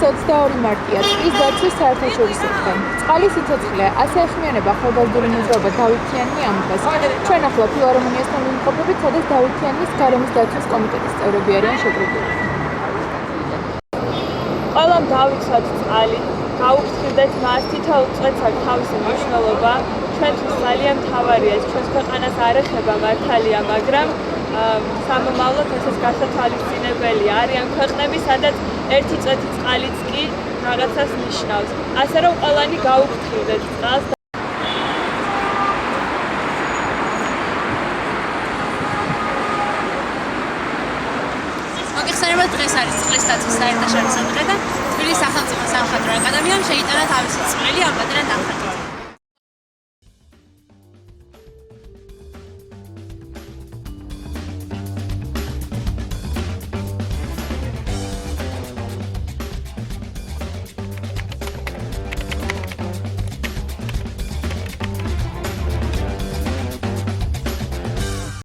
22 მარტია წყლის დაცვის საერთაშორისო დღე. წყალი სიცოცხლე, ასე ეხმიანება ახალგაზრდული მოძრაობა დავითიანი ამბას. ჩვენ ახლა ფილარმონიასთან ვიმყოფებით, სადაც დავითიანის გარემოს დაცვის კომიტეტის წევრები არიან შეკრებილი. ყველამ დავიცვათ წყალი, გაუფრთხილდეთ მას, თითოეულ წვეთს აქვს თავისი მნიშვნელობა. ჩვენთვის ძალიან მთავარია ეს ჩვენს ქვეყანას არ ეხება მართალია, მაგრამ სამომავლოდ ესეც გასათვალისწინებელი არიან ქვეყნები, სადაც ერთი წვეთი წყალიც კი რაღაცას ნიშნავს. ასე რომ ყველანი გაუფრთხილდეთ წყალს. დღეს არის წყლის დაცვის საერთაშორისო დღე და თბილისის სახელმწიფო სამხატვრო აკადემიამ შეიტანა თავისი წყლის